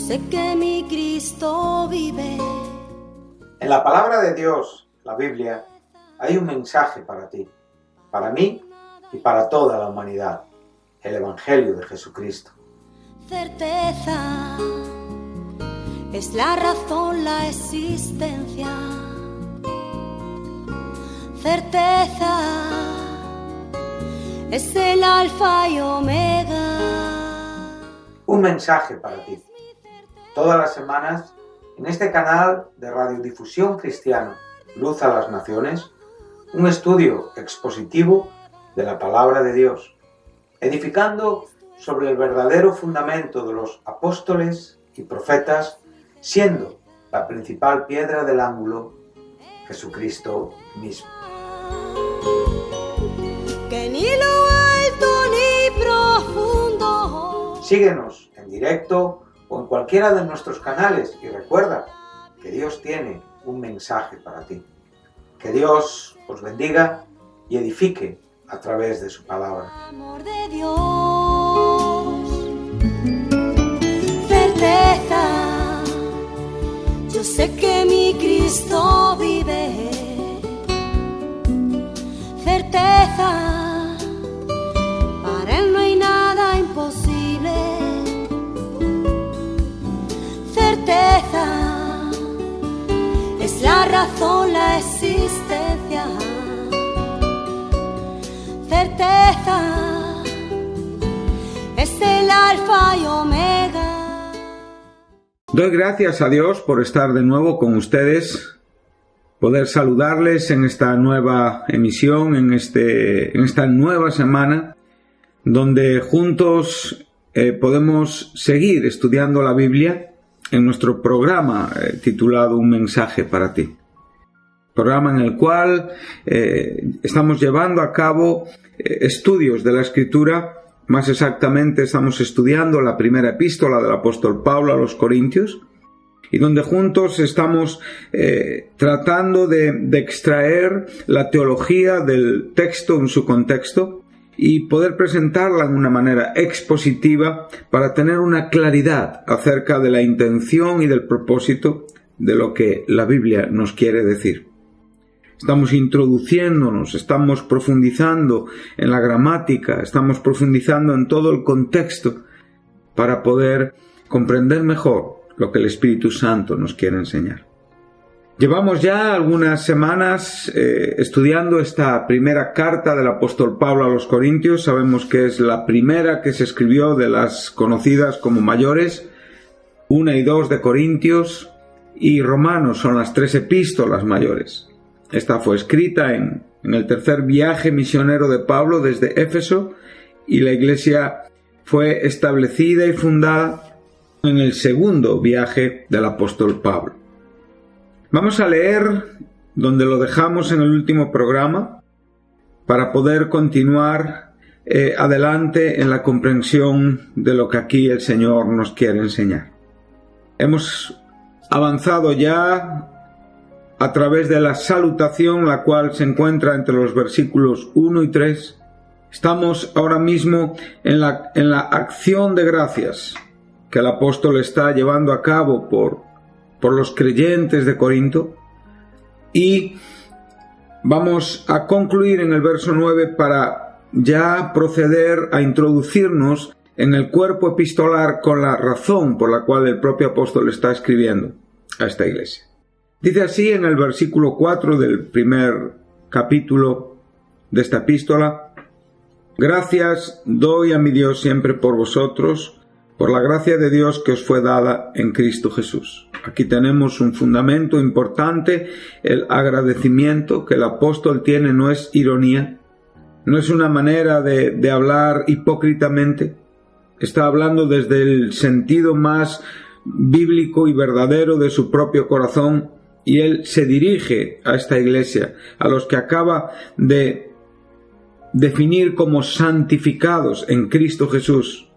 sé que mi Cristo vive. En la palabra de Dios, la Biblia, hay un mensaje para ti, para mí y para toda la humanidad, el Evangelio de Jesucristo. Certeza es la razón, la existencia. Certeza es el alfa y omega. Un mensaje para ti. Todas las semanas, en este canal de radiodifusión cristiana, Luz a las Naciones, un estudio expositivo de la palabra de Dios, edificando sobre el verdadero fundamento de los apóstoles y profetas, siendo la principal piedra del ángulo Jesucristo mismo. Que ni lo alto ni profundo. Síguenos en directo o en cualquiera de nuestros canales y recuerda que Dios tiene un mensaje para ti. Que Dios os bendiga y edifique a través de su palabra. Amor de Dios, certeza, yo sé que mi Cristo vive. Certeza, para Él no hay nada imposible. Certeza, es la razón, la existencia. Certeza, es el alfa y omega. Doy gracias a Dios por estar de nuevo con ustedes, poder saludarles en esta nueva emisión, en esta nueva semana, donde juntos podemos seguir estudiando la Biblia en nuestro programa titulado Un mensaje para ti. Programa en el cual estamos llevando a cabo estudios de la Escritura. Más exactamente estamos estudiando la primera epístola del apóstol Pablo a los Corintios, y donde juntos estamos tratando de extraer la teología del texto en su contexto y poder presentarla en una manera expositiva para tener una claridad acerca de la intención y del propósito de lo que la Biblia nos quiere decir. Estamos introduciéndonos, estamos profundizando en la gramática, estamos profundizando en todo el contexto para poder comprender mejor lo que el Espíritu Santo nos quiere enseñar. Llevamos ya algunas semanas estudiando esta primera carta del apóstol Pablo a los Corintios. Sabemos que es la primera que se escribió de las conocidas como mayores. 1 y 2 de Corintios y Romanos son las 3 epístolas mayores. Esta fue escrita en el tercer viaje misionero de Pablo desde Éfeso, y la iglesia fue establecida y fundada en el segundo viaje del apóstol Pablo. Vamos a leer donde lo dejamos en el último programa para poder continuar adelante en la comprensión de lo que aquí el Señor nos quiere enseñar. Hemos avanzado ya a través de la salutación, la cual se encuentra entre los versículos 1 y 3. Estamos ahora mismo en la acción de gracias que el apóstol está llevando a cabo por los creyentes de Corinto, y vamos a concluir en el verso 9 para ya proceder a introducirnos en el cuerpo epistolar con la razón por la cual el propio apóstol está escribiendo a esta iglesia. Dice así en el versículo 4 del primer capítulo de esta epístola: Gracias doy a mi Dios siempre por vosotros, por la gracia de Dios que os fue dada en Cristo Jesús. Aquí tenemos un fundamento importante. El agradecimiento que el apóstol tiene no es ironía, no es una manera de hablar hipócritamente. Está hablando desde el sentido más bíblico y verdadero de su propio corazón, y él se dirige a esta iglesia, a los que acaba de definir como santificados en Cristo Jesús,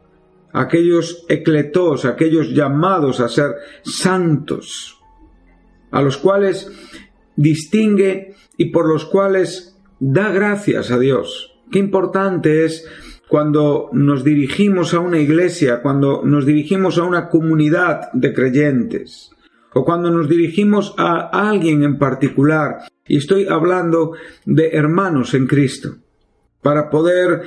aquellos ecletos, aquellos llamados a ser santos, a los cuales distingue y por los cuales da gracias a Dios. Qué importante es cuando nos dirigimos a una iglesia, cuando nos dirigimos a una comunidad de creyentes, o cuando nos dirigimos a alguien en particular, y estoy hablando de hermanos en Cristo, para poder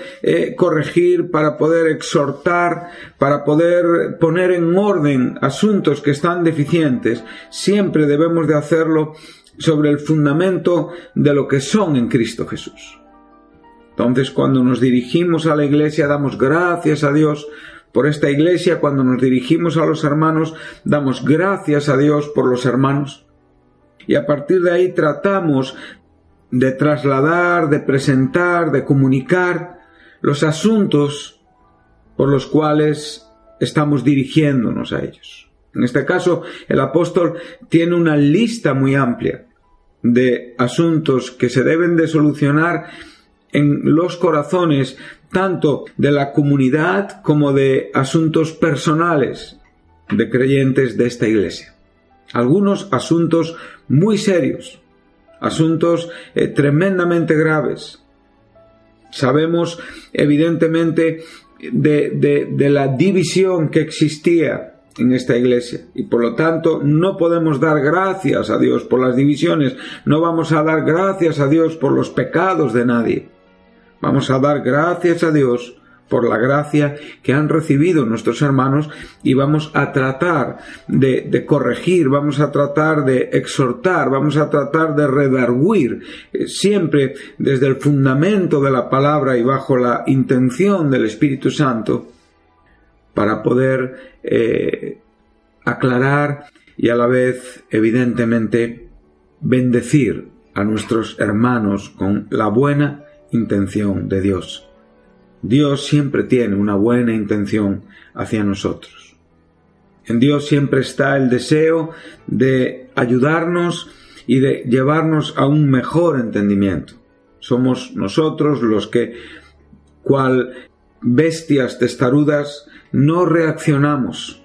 corregir, para poder exhortar, para poder poner en orden asuntos que están deficientes, siempre debemos de hacerlo sobre el fundamento de lo que son en Cristo Jesús. Entonces, cuando nos dirigimos a la iglesia, damos gracias a Dios por esta iglesia. Cuando nos dirigimos a los hermanos, damos gracias a Dios por los hermanos. Y a partir de ahí tratamos de trasladar, de presentar, de comunicar los asuntos por los cuales estamos dirigiéndonos a ellos. En este caso, el apóstol tiene una lista muy amplia de asuntos que se deben de solucionar en los corazones, tanto de la comunidad como de asuntos personales de creyentes de esta iglesia. Algunos asuntos muy serios, asuntos tremendamente graves. Sabemos evidentemente de la división que existía en esta iglesia, y por lo tanto no podemos dar gracias a Dios por las divisiones, no vamos a dar gracias a Dios por los pecados de nadie. Vamos a dar gracias a Dios por la gracia que han recibido nuestros hermanos, y vamos a tratar de corregir, vamos a tratar de exhortar, vamos a tratar de redarguir, siempre desde el fundamento de la palabra y bajo la intención del Espíritu Santo, para poder aclarar y a la vez, evidentemente, bendecir a nuestros hermanos con la buena intención de Dios. Dios siempre tiene una buena intención hacia nosotros. En Dios siempre está el deseo de ayudarnos y de llevarnos a un mejor entendimiento. Somos nosotros los que, cual bestias testarudas, no reaccionamos.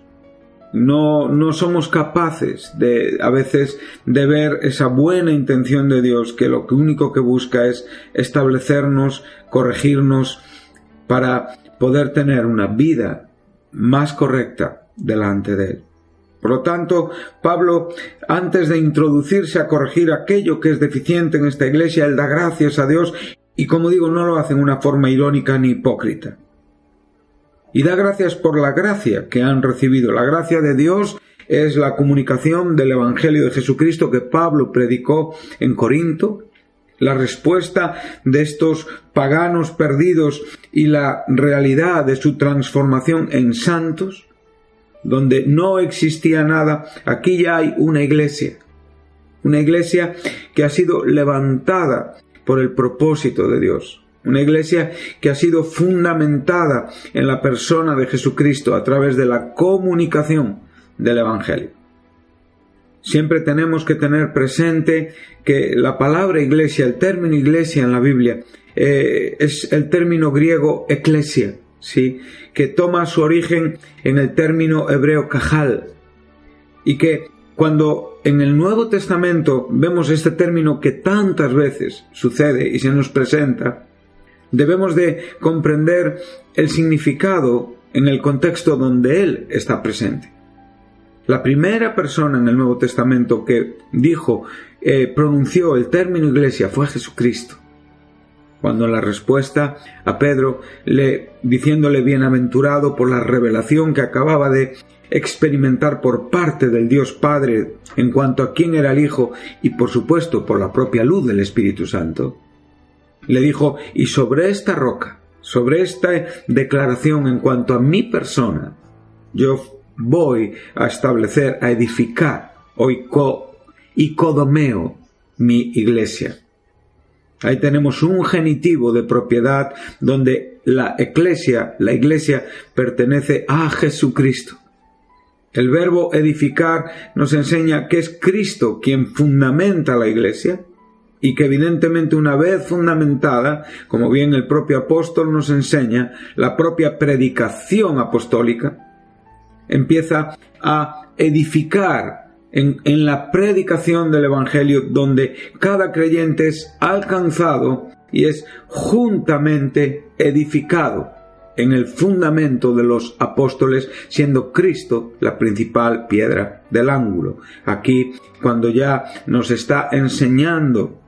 No somos capaces a veces de ver esa buena intención de Dios, que lo único que busca es establecernos, corregirnos, para poder tener una vida más correcta delante de Él. Por lo tanto, Pablo, antes de introducirse a corregir aquello que es deficiente en esta iglesia, él da gracias a Dios, y como digo, no lo hace en una forma irónica ni hipócrita. Y da gracias por la gracia que han recibido. La gracia de Dios es la comunicación del Evangelio de Jesucristo que Pablo predicó en Corinto, la respuesta de estos paganos perdidos y la realidad de su transformación en santos, donde no existía nada. Aquí ya hay una iglesia que ha sido levantada por el propósito de Dios. Una iglesia que ha sido fundamentada en la persona de Jesucristo a través de la comunicación del Evangelio. Siempre tenemos que tener presente que la palabra iglesia, el término iglesia en la Biblia, es el término griego eklesia, ¿sí? Que toma su origen en el término hebreo kahal, y que cuando en el Nuevo Testamento vemos este término que tantas veces sucede y se nos presenta, debemos de comprender el significado en el contexto donde él está presente. La primera persona en el Nuevo Testamento que pronunció el término iglesia fue Jesucristo. Cuando en la respuesta a Pedro, diciéndole bienaventurado por la revelación que acababa de experimentar por parte del Dios Padre en cuanto a quién era el Hijo, y por supuesto por la propia luz del Espíritu Santo, le dijo: y sobre esta roca, sobre esta declaración en cuanto a mi persona, yo voy a establecer, a edificar oikodomeo mi iglesia. Ahí tenemos un genitivo de propiedad donde la iglesia pertenece a Jesucristo. El verbo edificar nos enseña que es Cristo quien fundamenta la iglesia, y que evidentemente una vez fundamentada, como bien el propio apóstol nos enseña, la propia predicación apostólica empieza a edificar en la predicación del Evangelio, donde cada creyente es alcanzado y es juntamente edificado en el fundamento de los apóstoles, siendo Cristo la principal piedra del ángulo. Aquí, cuando ya nos está enseñando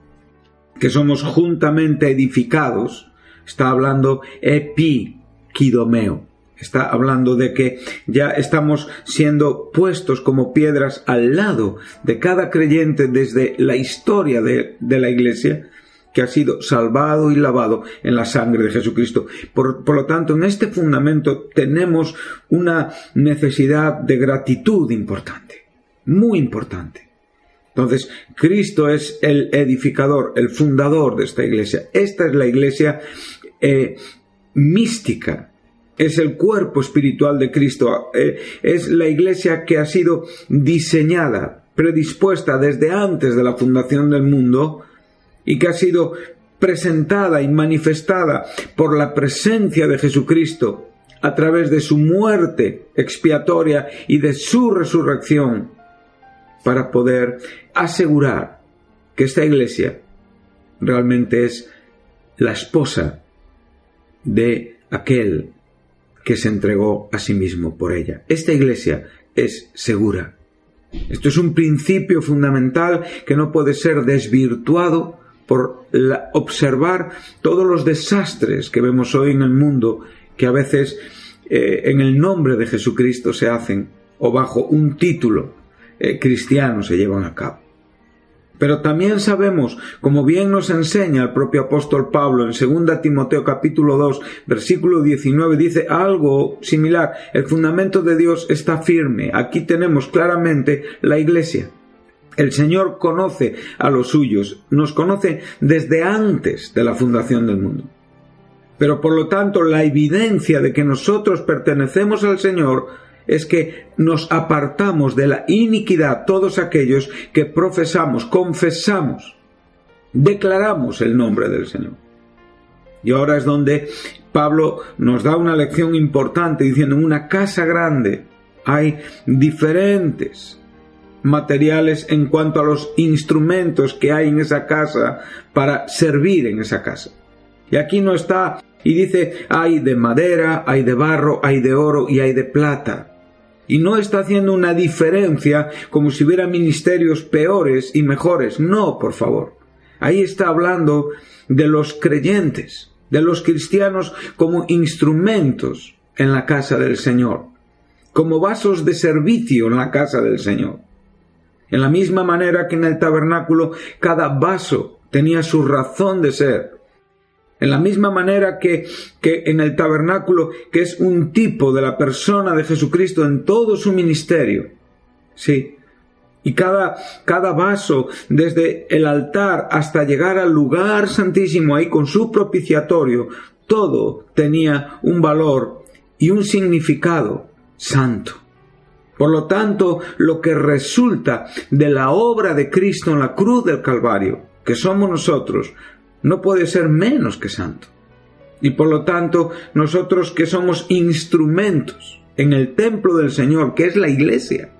que somos juntamente edificados, está hablando epikidomeo. Está hablando de que ya estamos siendo puestos como piedras al lado de cada creyente desde la historia de la Iglesia, que ha sido salvado y lavado en la sangre de Jesucristo. Por lo tanto, en este fundamento tenemos una necesidad de gratitud importante, muy importante. Entonces, Cristo es el edificador, el fundador de esta Iglesia. Esta es la Iglesia mística. Es el cuerpo espiritual de Cristo. Es la Iglesia que ha sido diseñada, predispuesta desde antes de la fundación del mundo y que ha sido presentada y manifestada por la presencia de Jesucristo a través de su muerte expiatoria y de su resurrección, para poder asegurar que esta Iglesia realmente es la esposa de aquel que se entregó a sí mismo por ella. Esta Iglesia es segura. Esto es un principio fundamental que no puede ser desvirtuado por observar todos los desastres que vemos hoy en el mundo, que a veces en el nombre de Jesucristo se hacen, o bajo un título cristiano se llevan a cabo. Pero también sabemos, como bien nos enseña el propio apóstol Pablo en 2 Timoteo capítulo 2, versículo 19, dice algo similar: el fundamento de Dios está firme. Aquí tenemos claramente la Iglesia. El Señor conoce a los suyos, nos conoce desde antes de la fundación del mundo. Pero por lo tanto, la evidencia de que nosotros pertenecemos al Señor es que nos apartamos de la iniquidad todos aquellos que profesamos, confesamos, declaramos el nombre del Señor. Y ahora es donde Pablo nos da una lección importante diciendo: en una casa grande hay diferentes materiales en cuanto a los instrumentos que hay en esa casa para servir en esa casa. Y aquí no está, y dice, hay de madera, hay de barro, hay de oro y hay de plata. Y no está haciendo una diferencia como si hubiera ministerios peores y mejores. No, por favor. Ahí está hablando de los creyentes, de los cristianos como instrumentos en la casa del Señor, como vasos de servicio en la casa del Señor. En la misma manera que en el tabernáculo cada vaso tenía su razón de ser. En la misma manera que en el tabernáculo, que es un tipo de la persona de Jesucristo en todo su ministerio. Sí. Y cada vaso, desde el altar hasta llegar al lugar santísimo, ahí con su propiciatorio, todo tenía un valor y un significado santo. Por lo tanto, lo que resulta de la obra de Cristo en la cruz del Calvario, que somos nosotros, no puede ser menos que santo. Y por lo tanto, nosotros que somos instrumentos en el templo del Señor, que es la Iglesia,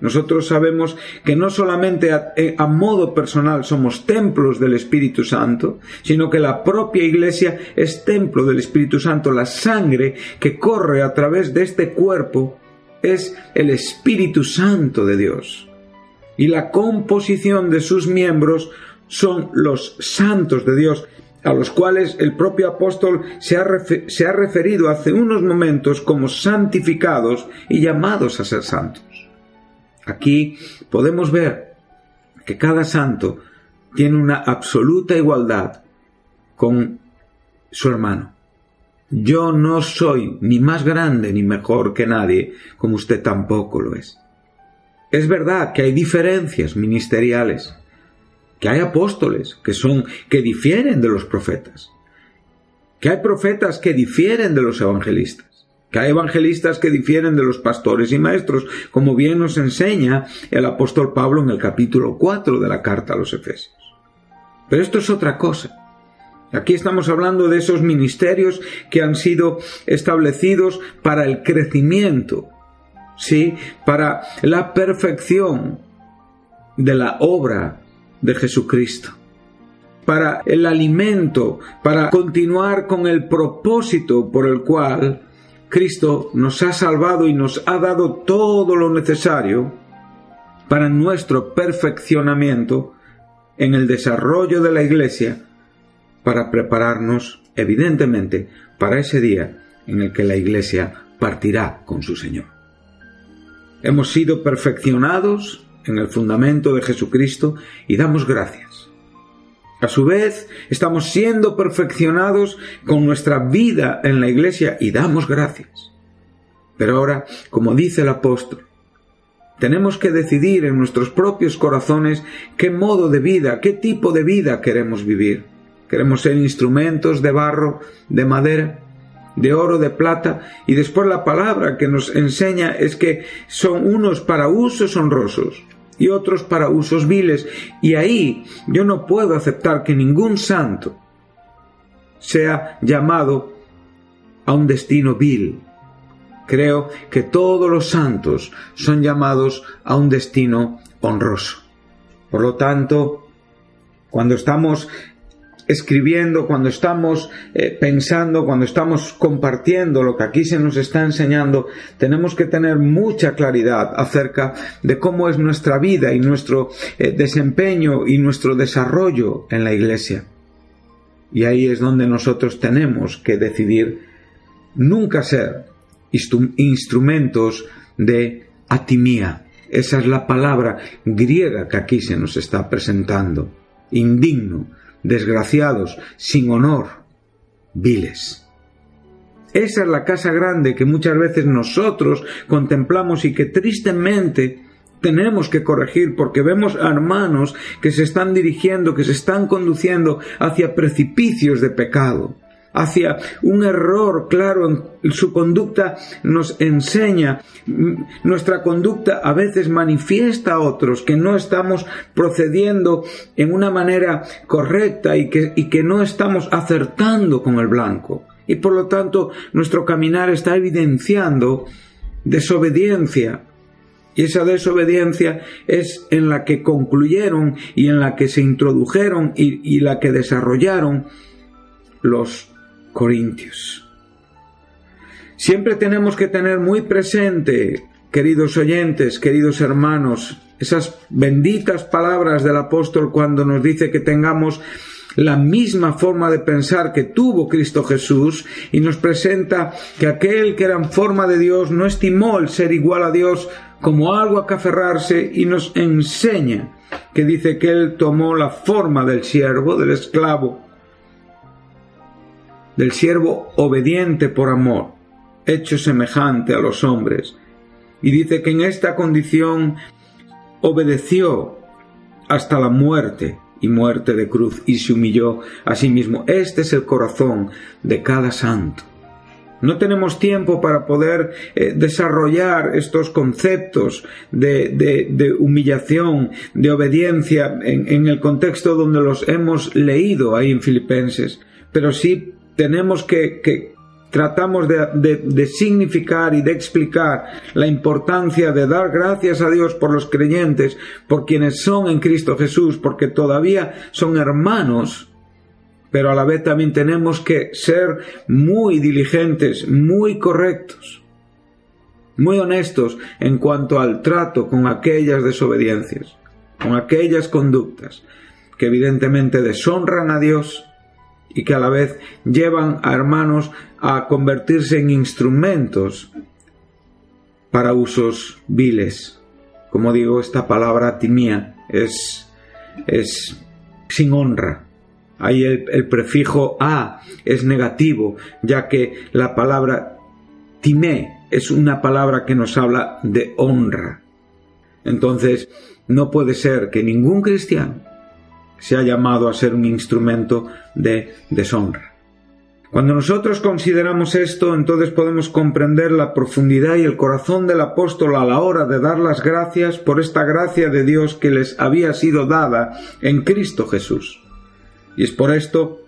nosotros sabemos que no solamente a modo personal somos templos del Espíritu Santo, sino que la propia Iglesia es templo del Espíritu Santo. La sangre que corre a través de este cuerpo es el Espíritu Santo de Dios. Y la composición de sus miembros son los santos de Dios, a los cuales el propio apóstol se ha referido hace unos momentos como santificados y llamados a ser santos. Aquí podemos ver que cada santo tiene una absoluta igualdad con su hermano. Yo no soy ni más grande ni mejor que nadie, como usted tampoco lo es. Es verdad que hay diferencias ministeriales, que hay apóstoles que difieren de los profetas, que hay profetas que difieren de los evangelistas, que hay evangelistas que difieren de los pastores y maestros, como bien nos enseña el apóstol Pablo en el capítulo 4 de la carta a los Efesios. Pero esto es otra cosa. Aquí estamos hablando de esos ministerios que han sido establecidos para el crecimiento, ¿sí? Para la perfección de la obra de Jesucristo. para el alimento, para continuar con el propósito por el cual Cristo nos ha salvado y nos ha dado todo lo necesario para nuestro perfeccionamiento en el desarrollo de la Iglesia, para prepararnos, evidentemente, para ese día en el que la Iglesia partirá con su Señor. Hemos sido perfeccionados en el fundamento de Jesucristo y damos gracias. A su vez, estamos siendo perfeccionados con nuestra vida en la Iglesia y damos gracias. Pero ahora, como dice el apóstol, tenemos que decidir en nuestros propios corazones qué modo de vida, qué tipo de vida queremos vivir. ¿Queremos ser instrumentos de barro, de madera, de oro, de plata? Y después la palabra que nos enseña es que son unos para usos honrosos y otros para usos viles. Y ahí yo no puedo aceptar que ningún santo sea llamado a un destino vil. Creo que todos los santos son llamados a un destino honroso. Por lo tanto, cuando estamos escribiendo, cuando estamos pensando, cuando estamos compartiendo lo que aquí se nos está enseñando, tenemos que tener mucha claridad acerca de cómo es nuestra vida y nuestro desempeño y nuestro desarrollo en la Iglesia. Y ahí es donde nosotros tenemos que decidir nunca ser instrumentos de atimía. Esa es la palabra griega que aquí se nos está presentando. Indigno, desgraciados, sin honor, viles. Esa es la casa grande que muchas veces nosotros contemplamos y que tristemente tenemos que corregir, porque vemos a hermanos que se están dirigiendo, que se están conduciendo hacia precipicios de pecado, hacia un error claro en su conducta. Nos enseña, nuestra conducta a veces manifiesta a otros que no estamos procediendo en una manera correcta y que no estamos acertando con el blanco. Y por lo tanto nuestro caminar está evidenciando desobediencia. Y esa desobediencia es en la que concluyeron y en la que se introdujeron y la que desarrollaron los corintios. Siempre tenemos que tener muy presente, queridos oyentes, queridos hermanos, esas benditas palabras del apóstol cuando nos dice que tengamos la misma forma de pensar que tuvo Cristo Jesús, y nos presenta que aquel que era en forma de Dios no estimó el ser igual a Dios como algo a que aferrarse, y nos enseña que dice que él tomó la forma del siervo, del esclavo, del siervo obediente por amor, hecho semejante a los hombres. Y dice que en esta condición obedeció hasta la muerte, y muerte de cruz, y se humilló a sí mismo. Este es el corazón de cada santo. No tenemos tiempo para poder desarrollar estos conceptos de humillación, de obediencia, en el contexto donde los hemos leído ahí en Filipenses, pero sí tenemos tratamos de significar y de explicar la importancia de dar gracias a Dios por los creyentes, por quienes son en Cristo Jesús, porque todavía son hermanos, pero a la vez también tenemos que ser muy diligentes, muy correctos, muy honestos en cuanto al trato con aquellas desobediencias, con aquellas conductas que evidentemente deshonran a Dios y que a la vez llevan a hermanos a convertirse en instrumentos para usos viles. Como digo, esta palabra timía es sin honra. Ahí el prefijo a es negativo, ya que la palabra timé es una palabra que nos habla de honra. Entonces, no puede ser que ningún cristiano se ha llamado a ser un instrumento de deshonra. Cuando nosotros consideramos esto, entonces podemos comprender la profundidad y el corazón del apóstol a la hora de dar las gracias por esta gracia de Dios que les había sido dada en Cristo Jesús. Y es por esto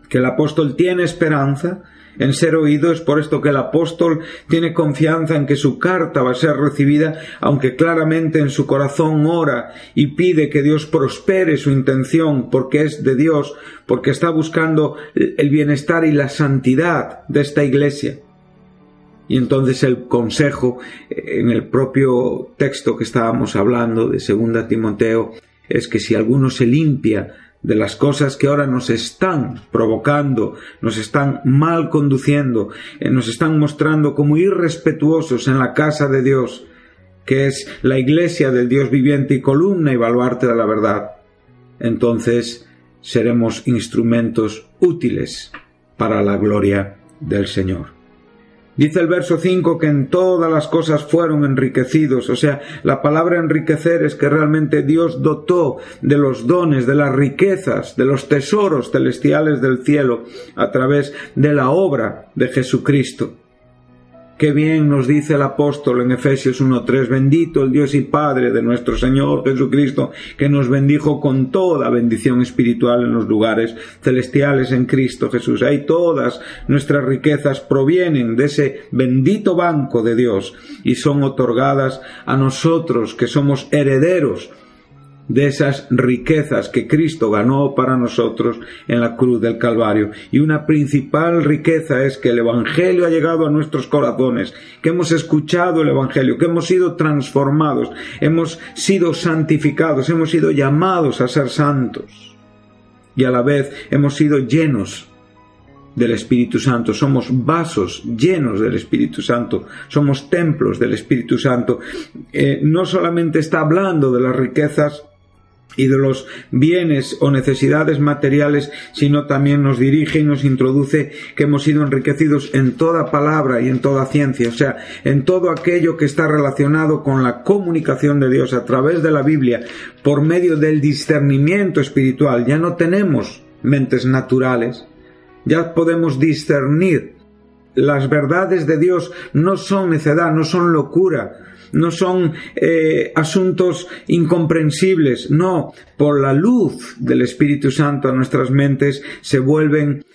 que el apóstol tiene esperanza en ser oído. Es por esto que el apóstol tiene confianza en que su carta va a ser recibida, aunque claramente en su corazón ora y pide que Dios prospere su intención, porque es de Dios, porque está buscando el bienestar y la santidad de esta iglesia. Y entonces el consejo en el propio texto que estábamos hablando de 2 Timoteo es que si alguno se limpia de las cosas que ahora nos están provocando, nos están mal conduciendo, nos están mostrando como irrespetuosos en la casa de Dios, que es la iglesia del Dios viviente y columna y baluarte de la verdad, entonces seremos instrumentos útiles para la gloria del Señor. Dice el verso 5 que en todas las cosas fueron enriquecidos. O sea, la palabra enriquecer es que realmente Dios dotó de los dones, de las riquezas, de los tesoros celestiales del cielo a través de la obra de Jesucristo. Qué bien nos dice el apóstol en Efesios 1:3, bendito el Dios y Padre de nuestro Señor Jesucristo, que nos bendijo con toda bendición espiritual en los lugares celestiales en Cristo Jesús. Ahí todas nuestras riquezas provienen de ese bendito banco de Dios y son otorgadas a nosotros que somos herederos de esas riquezas que Cristo ganó para nosotros en la cruz del Calvario. Y una principal riqueza es que el Evangelio ha llegado a nuestros corazones, que hemos escuchado el Evangelio, que hemos sido transformados, hemos sido santificados, hemos sido llamados a ser santos y a la vez hemos sido llenos del Espíritu Santo. Somos vasos llenos del Espíritu Santo, somos templos del Espíritu Santo. No solamente está hablando de las riquezas y de los bienes o necesidades materiales, sino también nos dirige y nos introduce que hemos sido enriquecidos en toda palabra y en toda ciencia, o sea, en todo aquello que está relacionado con la comunicación de Dios a través de la Biblia, por medio del discernimiento espiritual. Ya no tenemos mentes naturales, ya podemos discernir. Las verdades de Dios no son necedad, no son locura, no son asuntos incomprensibles, no, por la luz del Espíritu Santo a nuestras mentes se vuelven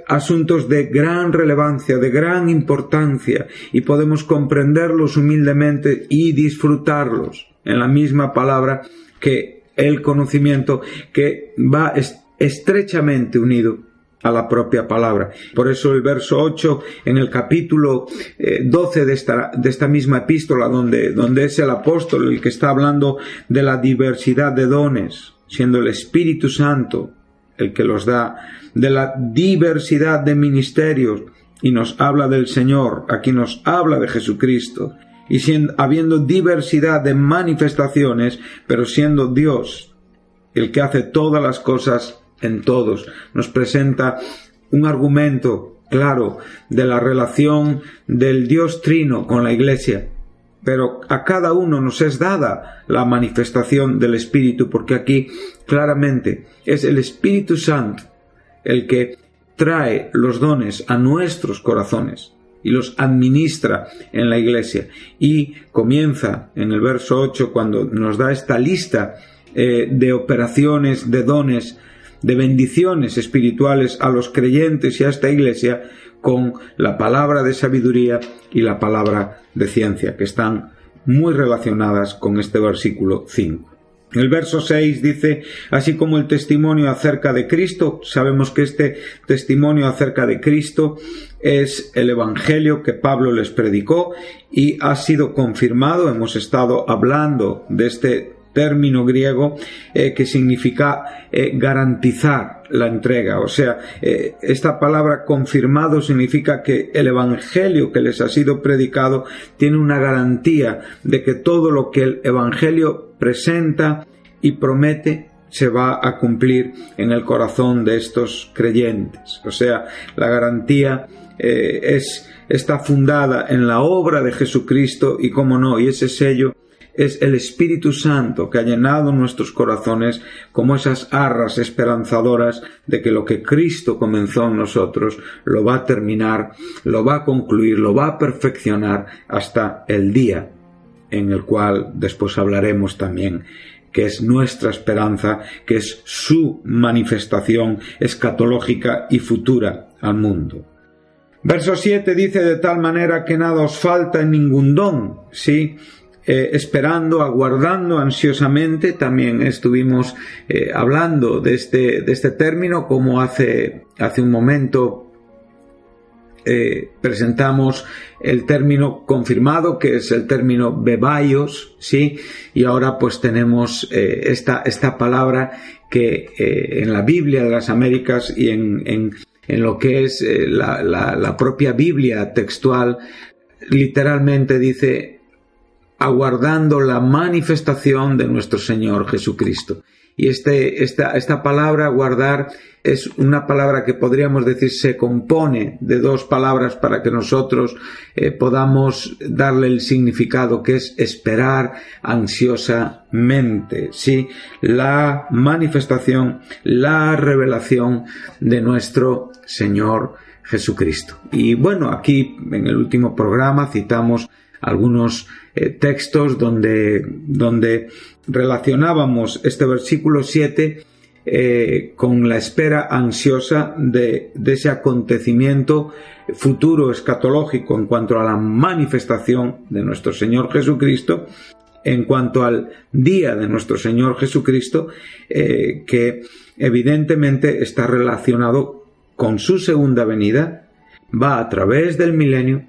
asuntos de gran relevancia, de gran importancia, y podemos comprenderlos humildemente y disfrutarlos en la misma palabra que el conocimiento, que va estrechamente unido a la propia palabra. Por eso el verso 8 en el capítulo 12 de esta misma epístola, donde es el apóstol el que está hablando de la diversidad de dones, siendo el Espíritu Santo el que los da, de la diversidad de ministerios, y nos habla del Señor, aquí nos habla de Jesucristo, y habiendo diversidad de manifestaciones, pero siendo Dios el que hace todas las cosas en todos. Nos presenta un argumento claro de la relación del Dios Trino con la Iglesia, pero a cada uno nos es dada la manifestación del Espíritu, porque aquí claramente es el Espíritu Santo el que trae los dones a nuestros corazones y los administra en la Iglesia. Y comienza en el verso 8 cuando nos da esta lista de operaciones, de dones, de bendiciones espirituales a los creyentes y a esta iglesia, con la palabra de sabiduría y la palabra de ciencia, que están muy relacionadas con este versículo 5. El verso 6 dice, así como el testimonio acerca de Cristo. Sabemos que este testimonio acerca de Cristo es el Evangelio que Pablo les predicó y ha sido confirmado. Hemos estado hablando de este término griego que significa garantizar la entrega. O sea, esta palabra confirmado significa que el Evangelio que les ha sido predicado tiene una garantía de que todo lo que el Evangelio presenta y promete se va a cumplir en el corazón de estos creyentes. O sea, la garantía está fundada en la obra de Jesucristo y, cómo no, y ese sello es el Espíritu Santo que ha llenado nuestros corazones como esas arras esperanzadoras de que lo que Cristo comenzó en nosotros lo va a terminar, lo va a concluir, lo va a perfeccionar hasta el día en el cual después hablaremos también que es nuestra esperanza, que es su manifestación escatológica y futura al mundo. Verso 7 dice: de tal manera que nada os falta en ningún don, ¿sí? Esperando, aguardando ansiosamente. También estuvimos hablando de este término, como hace un momento presentamos el término confirmado, que es el término bebaios, ¿sí? Y ahora pues tenemos esta palabra que en la Biblia de las Américas y en lo que es la propia Biblia textual, literalmente dice: aguardando la manifestación de nuestro Señor Jesucristo. Y esta palabra aguardar es una palabra que podríamos decir se compone de dos palabras para que nosotros podamos darle el significado, que es esperar ansiosamente, ¿sí? La manifestación, la revelación de nuestro Señor Jesucristo. Y bueno, aquí en el último programa citamos algunos textos donde relacionábamos este versículo 7 con la espera ansiosa de ese acontecimiento futuro escatológico en cuanto a la manifestación de nuestro Señor Jesucristo, en cuanto al día de nuestro Señor Jesucristo, que evidentemente está relacionado con su segunda venida, va a través del milenio,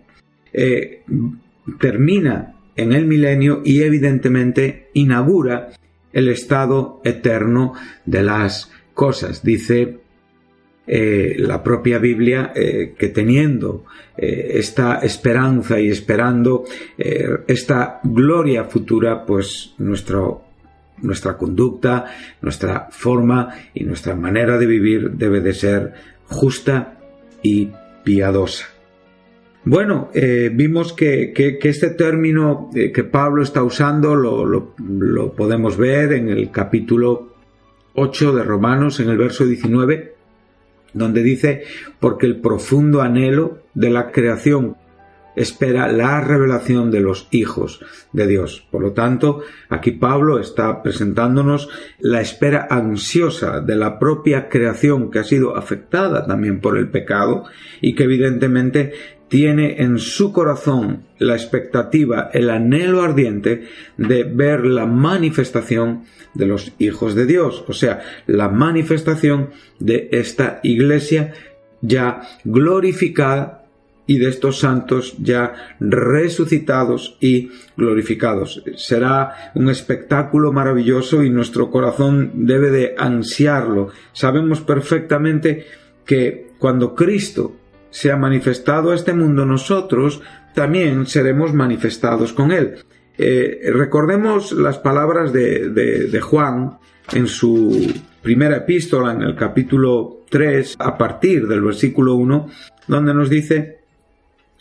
termina en el milenio y evidentemente inaugura el estado eterno de las cosas. Dice la propia Biblia que teniendo esta esperanza y esperando esta gloria futura, pues nuestra conducta, nuestra forma y nuestra manera de vivir debe de ser justa y piadosa. Bueno, vimos que este término que Pablo está usando lo podemos ver en el capítulo 8 de Romanos, en el verso 19, donde dice: porque el profundo anhelo de la creación espera la revelación de los hijos de Dios. Por lo tanto, aquí Pablo está presentándonos la espera ansiosa de la propia creación, que ha sido afectada también por el pecado y que evidentemente tiene en su corazón la expectativa, el anhelo ardiente de ver la manifestación de los hijos de Dios, o sea, la manifestación de esta iglesia ya glorificada y de estos santos ya resucitados y glorificados. Será un espectáculo maravilloso y nuestro corazón debe de ansiarlo. Sabemos perfectamente que cuando Cristo se ha manifestado a este mundo, nosotros también seremos manifestados con Él. Recordemos las palabras de Juan en su primera epístola, en el capítulo 3, a partir del versículo 1, donde nos dice: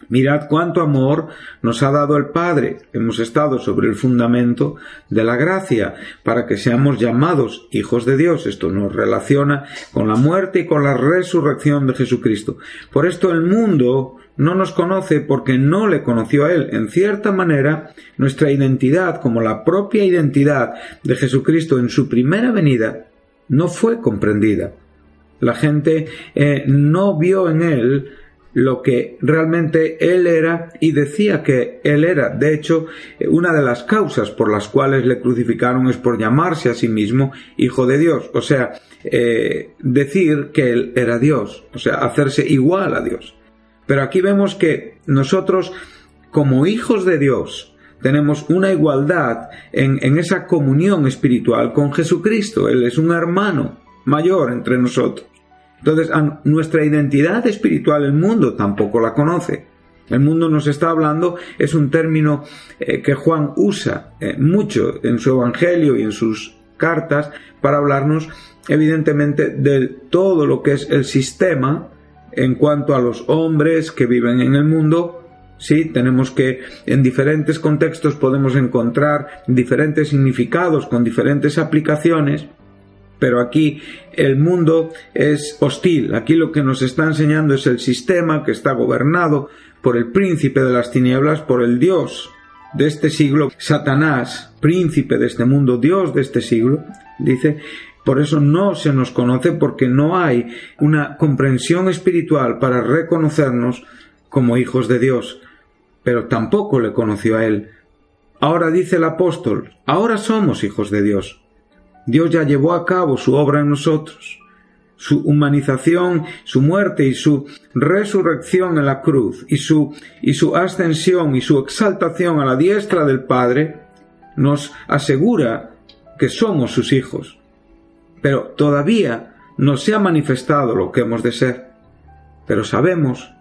mirad cuánto amor nos ha dado el Padre. Hemos estado sobre el fundamento de la gracia para que seamos llamados hijos de Dios. Esto nos relaciona con la muerte y con la resurrección de Jesucristo. Por esto el mundo no nos conoce porque no le conoció a Él. En cierta manera, nuestra identidad, como la propia identidad de Jesucristo en su primera venida, no fue comprendida. La gente no vio en Él lo que realmente Él era y decía que Él era. De hecho, una de las causas por las cuales le crucificaron es por llamarse a sí mismo Hijo de Dios. O sea, decir que Él era Dios, o sea, hacerse igual a Dios. Pero aquí vemos que nosotros, como hijos de Dios, tenemos una igualdad en esa comunión espiritual con Jesucristo. Él es un hermano mayor entre nosotros. Entonces, nuestra identidad espiritual el mundo tampoco la conoce. El mundo nos está hablando, es un término que Juan usa mucho en su evangelio y en sus cartas para hablarnos evidentemente de todo lo que es el sistema en cuanto a los hombres que viven en el mundo. Sí, tenemos que en diferentes contextos podemos encontrar diferentes significados con diferentes aplicaciones. Pero aquí el mundo es hostil. Aquí lo que nos está enseñando es el sistema que está gobernado por el príncipe de las tinieblas, por el Dios de este siglo, Satanás, príncipe de este mundo, Dios de este siglo, dice, por eso no se nos conoce, porque no hay una comprensión espiritual para reconocernos como hijos de Dios, pero tampoco le conoció a él. Ahora dice el apóstol, ahora somos hijos de Dios. Dios ya llevó a cabo su obra en nosotros. Su humanización, su muerte y su resurrección en la cruz y su ascensión y su exaltación a la diestra del Padre nos asegura que somos sus hijos. Pero todavía no se ha manifestado lo que hemos de ser. Pero sabemos,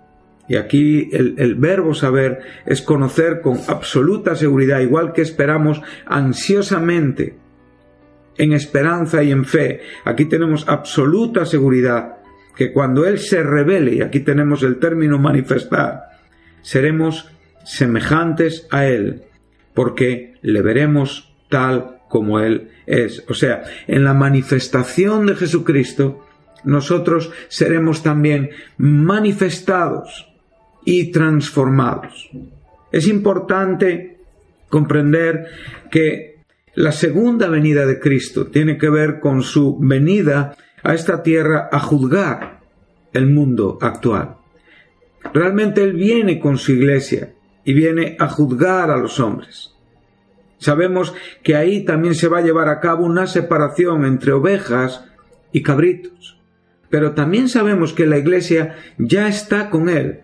y aquí el verbo saber es conocer con absoluta seguridad, igual que esperamos ansiosamente, en esperanza y en fe. Aquí tenemos absoluta seguridad que cuando Él se revele, y aquí tenemos el término manifestar, seremos semejantes a Él, porque le veremos tal como Él es. O sea, en la manifestación de Jesucristo, nosotros seremos también manifestados y transformados. Es importante comprender que la segunda venida de Cristo tiene que ver con su venida a esta tierra a juzgar el mundo actual. Realmente Él viene con su iglesia y viene a juzgar a los hombres. Sabemos que ahí también se va a llevar a cabo una separación entre ovejas y cabritos. Pero también sabemos que la iglesia ya está con Él.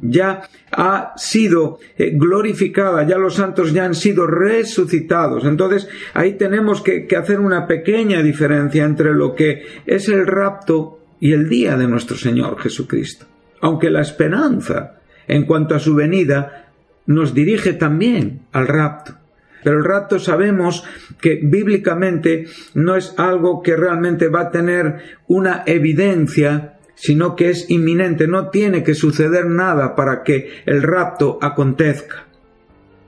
Ya ha sido glorificada, ya los santos ya han sido resucitados. Entonces ahí tenemos que hacer una pequeña diferencia entre lo que es el rapto y el día de nuestro Señor Jesucristo. Aunque la esperanza en cuanto a su venida nos dirige también al rapto. Pero el rapto sabemos que bíblicamente no es algo que realmente va a tener una evidencia, sino que es inminente, no tiene que suceder nada para que el rapto acontezca.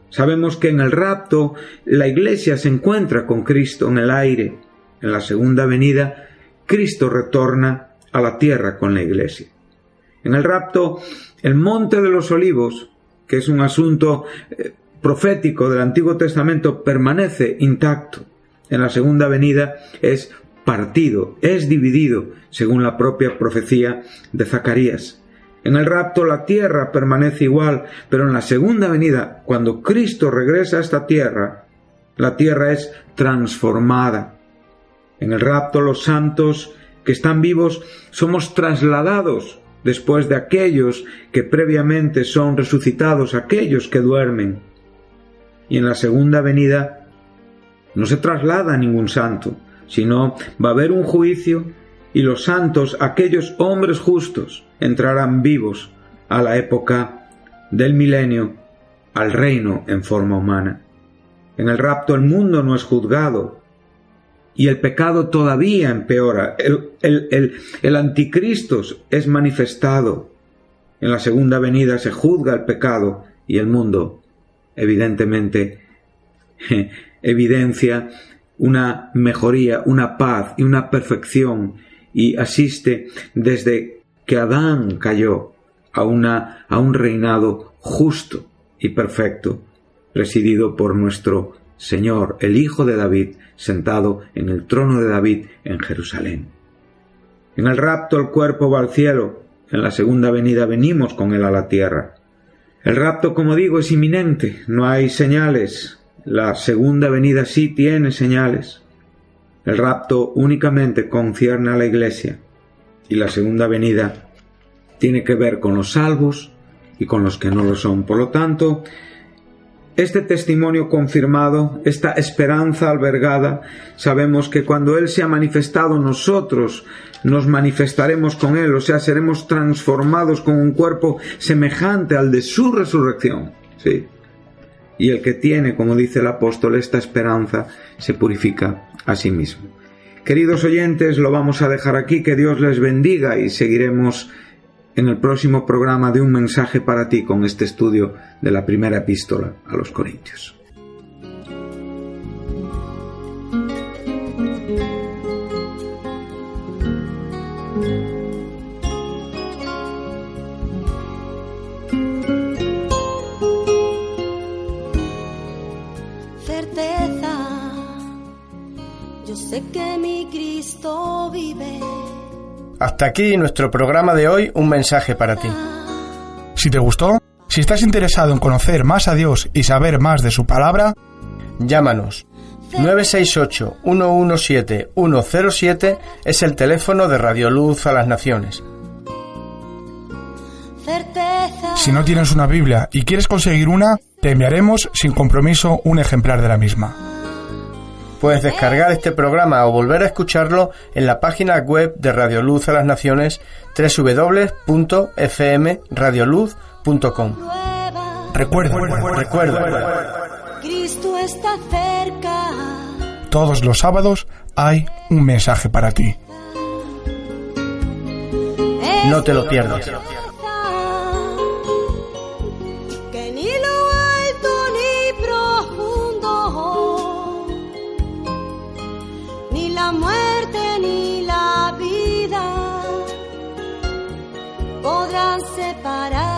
Sabemos que en el rapto la iglesia se encuentra con Cristo en el aire. En la segunda venida, Cristo retorna a la tierra con la iglesia. En el rapto, el monte de los olivos, que es un asunto profético del Antiguo Testamento, permanece intacto. En la segunda venida es partido, es dividido, según la propia profecía de Zacarías. En el rapto la tierra permanece igual, pero en la segunda venida, cuando Cristo regresa a esta tierra, la tierra es transformada. En el rapto los santos que están vivos somos trasladados después de aquellos que previamente son resucitados, aquellos que duermen. Y en la segunda venida no se traslada a ningún santo, sino va a haber un juicio y los santos, aquellos hombres justos, entrarán vivos a la época del milenio, al reino en forma humana. En el rapto el mundo no es juzgado y el pecado todavía empeora. El anticristo es manifestado. En la segunda venida se juzga el pecado y el mundo, evidentemente, evidencia una mejoría, una paz y una perfección, y asiste desde que Adán cayó a un reinado justo y perfecto, presidido por nuestro Señor, el Hijo de David, sentado en el trono de David en Jerusalén. En el rapto el cuerpo va al cielo, en la segunda venida venimos con él a la tierra. El rapto, como digo, es inminente, no hay señales. La segunda venida sí tiene señales. El rapto únicamente concierne a la iglesia y la segunda venida tiene que ver con los salvos y con los que no lo son. Por lo tanto, este testimonio confirmado, esta esperanza albergada, sabemos que cuando Él se ha manifestado, nosotros nos manifestaremos con Él, o sea, seremos transformados con un cuerpo semejante al de su resurrección. Sí. Y el que tiene, como dice el apóstol, esta esperanza, se purifica a sí mismo. Queridos oyentes, lo vamos a dejar aquí, que Dios les bendiga y seguiremos en el próximo programa de Un Mensaje para Ti con este estudio de la primera epístola a los Corintios. sé que mi Cristo vive. Hasta aquí nuestro programa de hoy, Un mensaje para ti. Si te gustó, si estás interesado en conocer más a Dios y saber más de su palabra, llámanos. 968-117-107 es el teléfono de Radio Luz a las Naciones. Si no tienes una Biblia y quieres conseguir una, te enviaremos sin compromiso un ejemplar de la misma. Puedes descargar este programa o volver a escucharlo en la página web de Radio Luz a las Naciones, www.fmradioluz.com. Recuerda, Cristo está cerca. Todos los sábados hay un mensaje para ti. No te lo pierdas. Que ni lo alto ni profundo, ni la muerte ni la vida podrán separar.